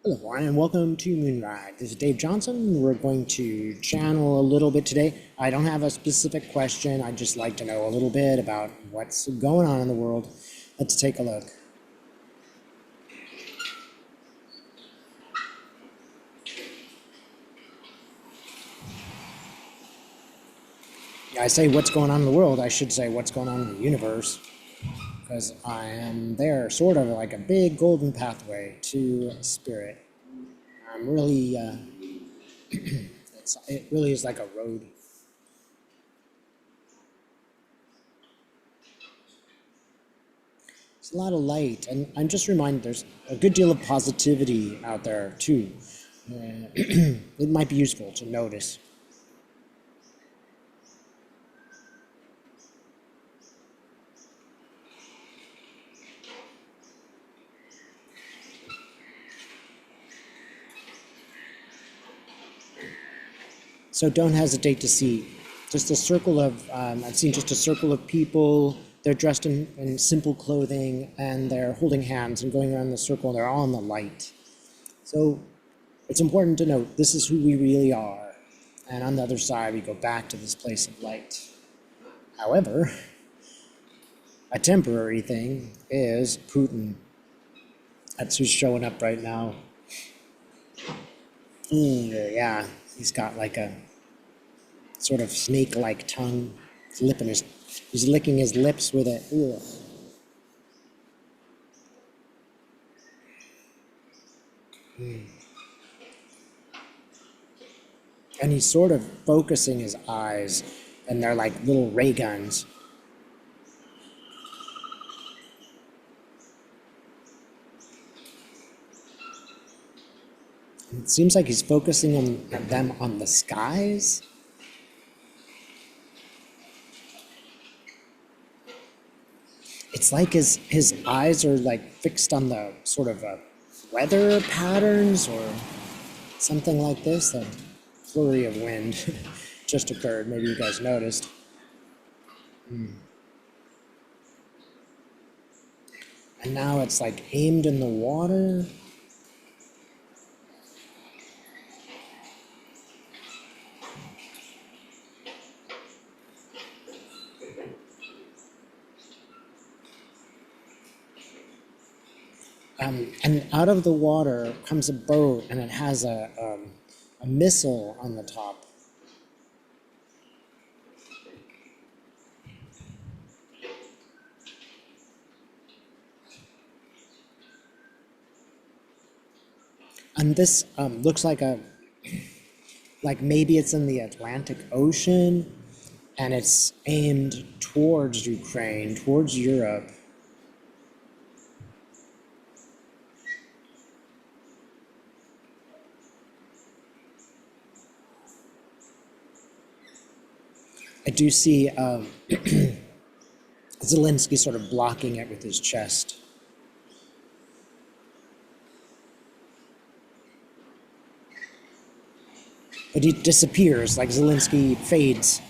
Hello everyone and welcome to Moonride. This is Dave Johnson. We're going to channel a little bit today. I don't have a specific question. I'd just like to know a little bit about what's going on in the world. Let's take a look. I say what's going on in the world. I should say what's going on in the universe, because I am there sort of like a big golden pathway to spirit. I'm really, it really is like a road. There's a lot of light, and I'm just reminded there's a good deal of positivity out there too. It might be useful to notice. So don't hesitate to see just a circle of, I've seen just a circle of people. They're dressed in simple clothing and they're holding hands and going around the circle and they're all in the light. So it's important to note this is who we really are. And on the other side, we go back to this place of light. However, a temporary thing is Putin. That's who's showing up right now. Yeah, he's got like a sort of snake-like tongue. He's licking his lips with it. Ugh. And he's sort of focusing his eyes, and they're like little ray guns. It seems like he's focusing on them on the skies. It's like his eyes are like fixed on the sort of weather patterns or something like this. A flurry of wind just occurred. Maybe you guys noticed. And now it's like aimed in the water. And out of the water comes a boat, and it has a missile on the top. And this looks like maybe it's in the Atlantic Ocean, and it's aimed towards Ukraine, towards Europe. I do see Zelenskyy sort of blocking it with his chest. But he disappears, like Zelenskyy fades.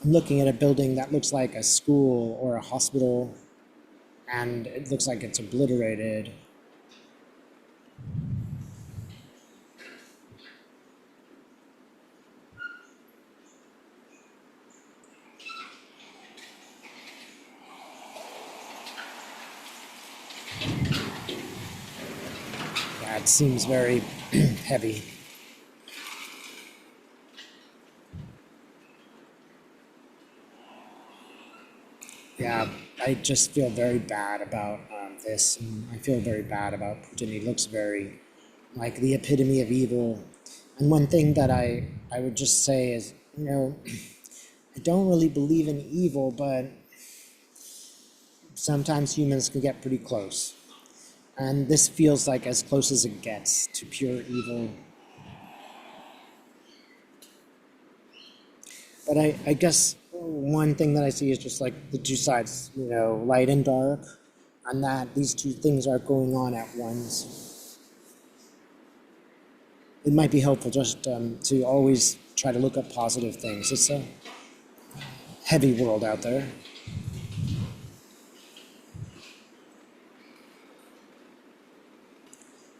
I'm looking at a building that looks like a school or a hospital, and it looks like it's obliterated. Yeah, it seems very heavy. Yeah, I just feel very bad about this, and I feel very bad about Putin. He looks very like the epitome of evil. And one thing that I would just say is, I don't really believe in evil, but sometimes humans can get pretty close. And this feels like as close as it gets to pure evil. But I guess one thing that I see is just like the two sides, light and dark, and that these two things are going on at once. It might be helpful just to always try to look at positive things. It's a heavy world out there.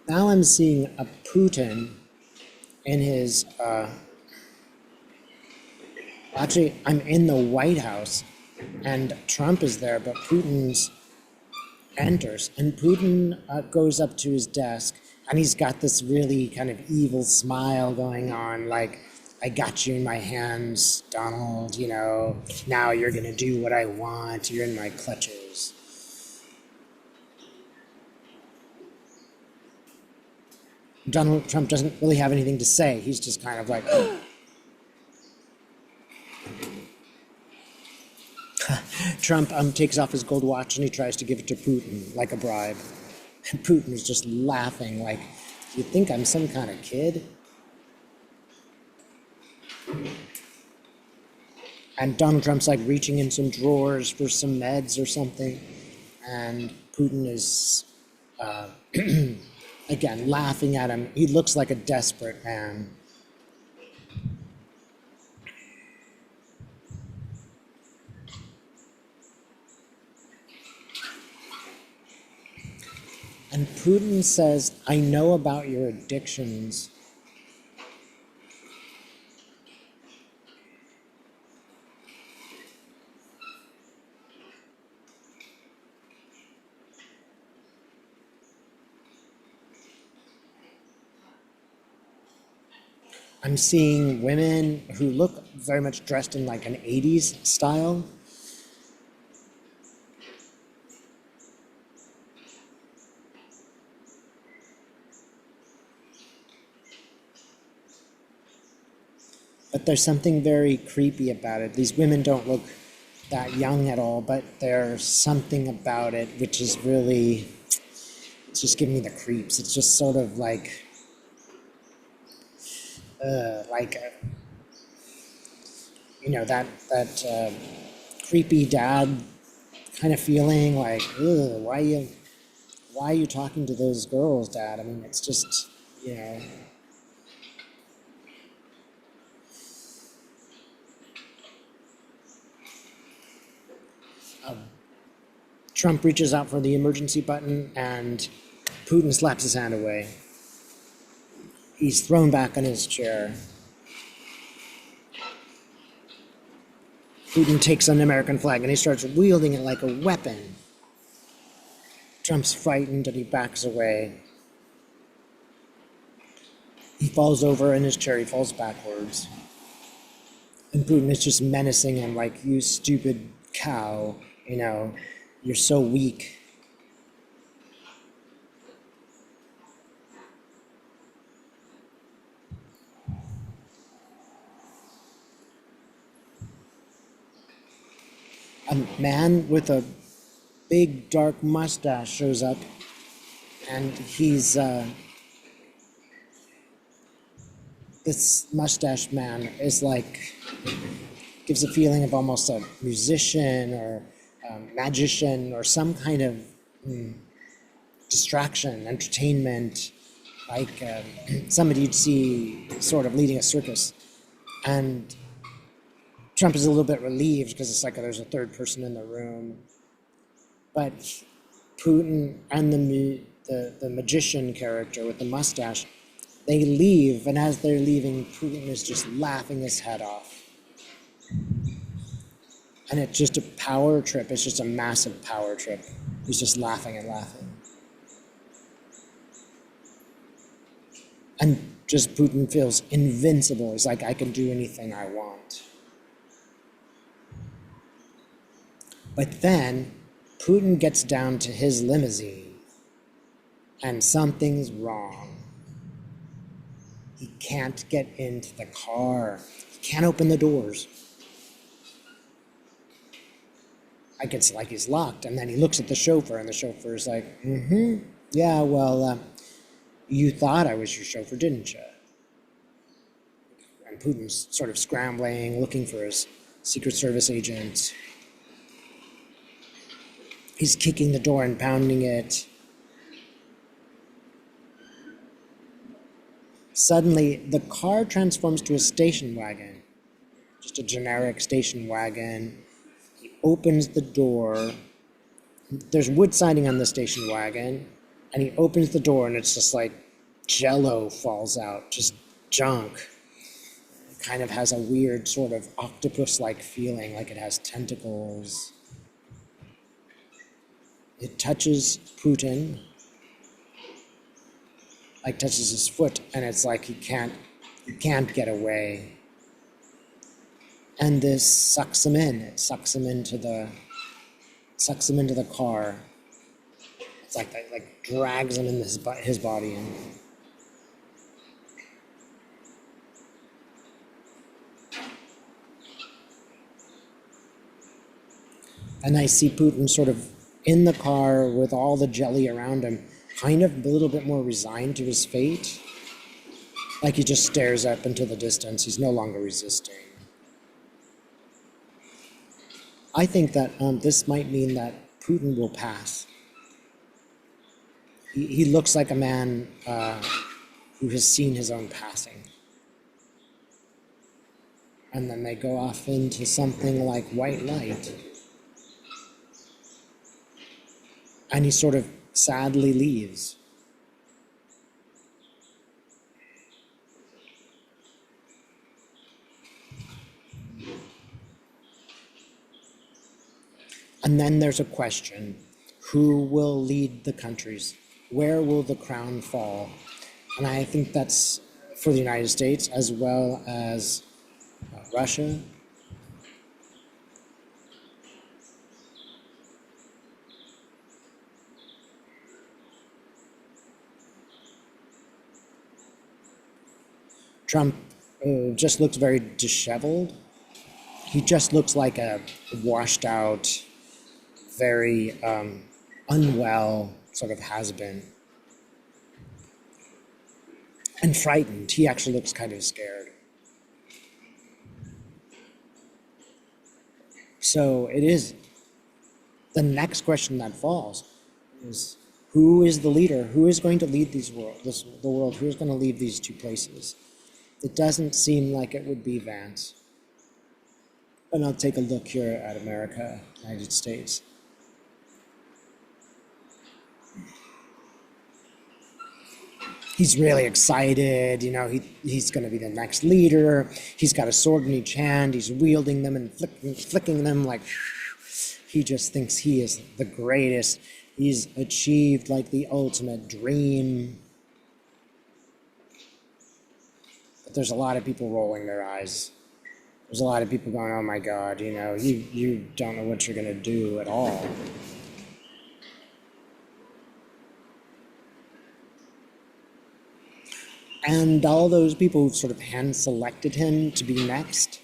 Now I'm seeing a Putin in his, actually I'm in the White House and Trump is there, but Putin's enters and Putin goes up to his desk and he's got this really kind of evil smile going on, like, I got you in my hands, Donald, you know, now you're gonna do what I want, you're in my clutches. Donald Trump doesn't really have anything to say. He's just kind of like, Trump takes off his gold watch and he tries to give it to Putin like a bribe. And Putin is just laughing like, you think I'm some kind of kid? And Donald Trump's like reaching in some drawers for some meds or something. And Putin is, again, laughing at him. He looks like a desperate man. And Putin says, I know about your addictions. I'm seeing women who look very much dressed in like an 80s style. But there's something very creepy about it. These women don't look that young at all, but there's something about it which is really, it's just giving me the creeps. It's just sort of like you know, that creepy dad kind of feeling, like, ugh, why are you talking to those girls, Dad? I mean, it's just, you know. Trump reaches out for the emergency button and Putin slaps his hand away. He's thrown back on his chair. Putin takes an American flag and he starts wielding it like a weapon. Trump's frightened and he backs away. He falls over in his chair, he falls backwards. And Putin is just menacing him like, you stupid cow, you know, you're so weak. A man with a big dark mustache shows up and he's this mustache man is like, gives a feeling of almost a musician or magician or some kind of distraction, entertainment, like somebody you'd see sort of leading a circus. And Trump is a little bit relieved because it's like there's a third person in the room. But Putin and the magician character with the mustache, they leave, and as they're leaving, Putin is just laughing his head off. And it's just a power trip. It's just a massive power trip. He's just laughing and laughing. And just Putin feels invincible. He's like, I can do anything I want. But then Putin gets down to his limousine and something's wrong. He can't get into the car. He can't open the doors. Like it's like he's locked. And then he looks at the chauffeur and the chauffeur is like, yeah, well, you thought I was your chauffeur, didn't you? And Putin's sort of scrambling, looking for his Secret Service agent. He's kicking the door and pounding it. Suddenly, the car transforms to a station wagon, just a generic station wagon. He opens the door. There's wood siding on the station wagon, and he opens the door, and it's just like jello falls out, just junk. It kind of has a weird sort of octopus-like feeling, like it has tentacles. It touches Putin, like touches his foot, and it's like he can't get away. And this sucks him in. It sucks him into the car. It's like drags him in his body in. And I see Putin sort of in the car with all the jelly around him, kind of a little bit more resigned to his fate. Like he just stares up into the distance. He's no longer resisting. I think that this might mean that Putin will pass. He looks like a man who has seen his own passing. And then they go off into something like white light. And he sort of sadly leaves. And then there's a question, who will lead the countries? Where will the crown fall? And I think that's for the United States as well as Russia. Trump just looks very disheveled. He just looks like a washed out, very unwell sort of has-been. And frightened. He actually looks kind of scared. So it is the next question that falls is, who is the leader? Who is going to lead the world? Who is going to lead these two places? It doesn't seem like it would be Vance. And I'll take a look here at America, United States. He's really excited, you know, he's going to be the next leader. He's got a sword in each hand. He's wielding them and flicking them like he just thinks he is the greatest. He's achieved like the ultimate dream. But there's a lot of people rolling their eyes. There's a lot of people going, oh my God, you know, you don't know what you're going to do at all. And all those people who've sort of hand-selected him to be next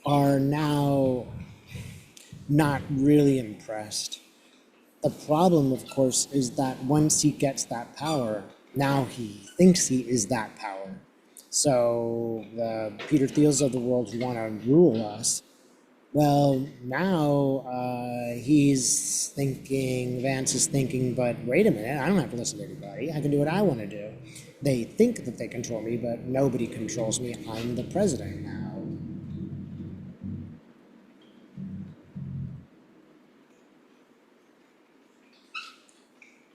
are now not really impressed. The problem, of course, is that once he gets that power, now he thinks he is that power. So the Peter Thiels of the world who want to rule us, well, now he's thinking, Vance is thinking, but wait a minute, I don't have to listen to everybody. I can do what I want to do. They think that they control me, but nobody controls me. I'm the president now.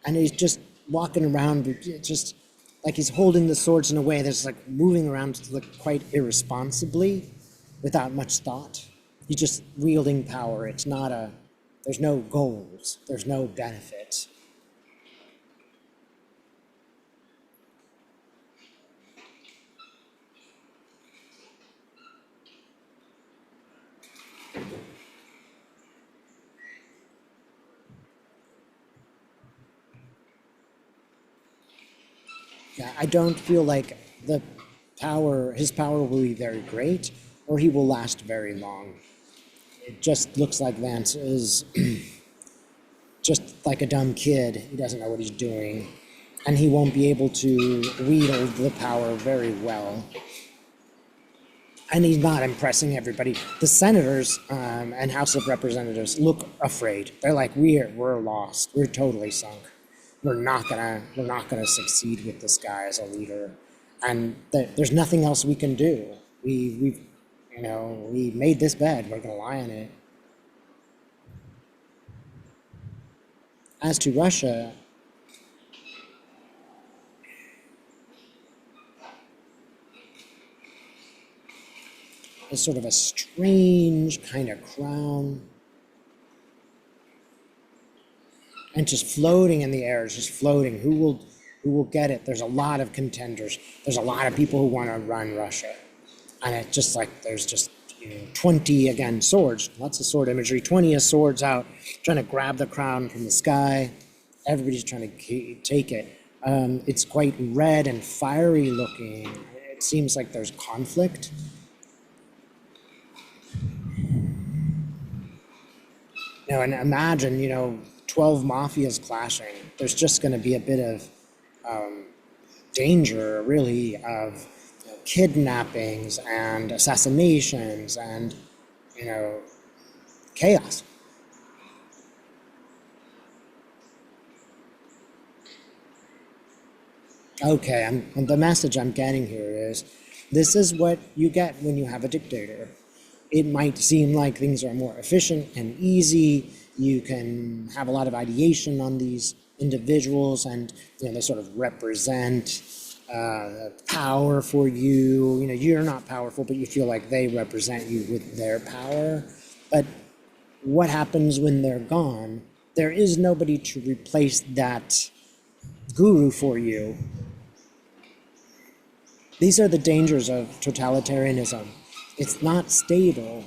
And he's just walking around, just like he's holding the swords in a way that's like moving around quite irresponsibly, without much thought. He's just wielding power. It's not there's no goals. There's no benefit. Yeah, I don't feel like his power will be very great, or he will last very long. It just looks like Vance is just like a dumb kid. He doesn't know what he's doing, and he won't be able to wield the power very well. And he's not impressing everybody. The senators and House of Representatives look afraid. They're like, we're lost. We're totally sunk. We're not gonna succeed with this guy as a leader. and there's nothing else we can do. We made this bed, we're gonna lie in it. As to Russia, it's sort of a strange kind of crown, and just floating in the air, just floating. Who will get it? There's a lot of contenders. There's a lot of people who want to run Russia, and it's just like there's just 20 again swords, lots of sword imagery. 20 swords out, trying to grab the crown from the sky. Everybody's trying to take it. It's quite red and fiery looking. It seems like there's conflict. And imagine 12 mafias clashing. There's just going to be a bit of danger, really, of kidnappings and assassinations and chaos. Okay, the message I'm getting here is this is what you get when you have a dictator. It might seem like things are more efficient and easy. You can have a lot of ideation on these individuals, and they sort of represent power for you. You're not powerful, but you feel like they represent you with their power. But what happens when they're gone? There is nobody to replace that guru for you. These are the dangers of totalitarianism. It's not stable,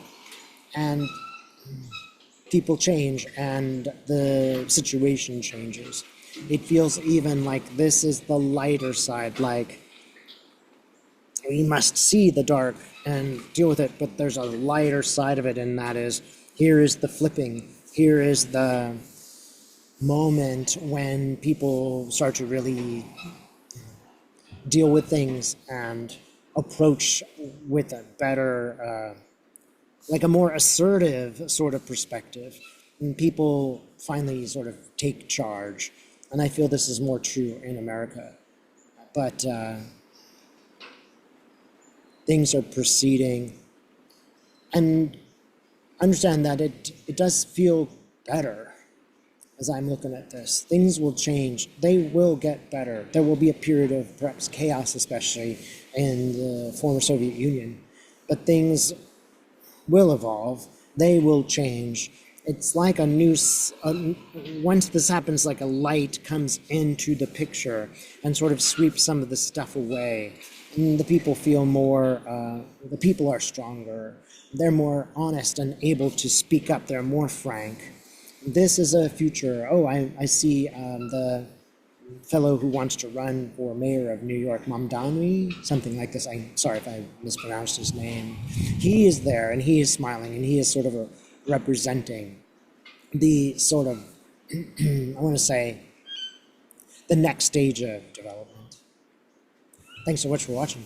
and people change, and the situation changes. It feels even like this is the lighter side, like we must see the dark and deal with it, but there's a lighter side of it, and that is, here is the flipping, here is the moment when people start to really deal with things and approach with a better, like a more assertive sort of perspective. And people finally sort of take charge. And I feel this is more true in America. But things are proceeding. And understand that it does feel better as I'm looking at this. Things will change. They will get better. There will be a period of perhaps chaos, especially in the former Soviet Union. But things will evolve. They will change. It's like once this happens, like a light comes into the picture and sort of sweeps some of the stuff away. And the people feel more, the people are stronger. They're more honest and able to speak up. They're more frank. This is a future. I see the fellow who wants to run for mayor of New York, Mamdani, something like this. I'm sorry if I mispronounced his name. He is there, and he is smiling, and he is sort of representing the sort of, I want to say, the next stage of development. Thanks so much for watching.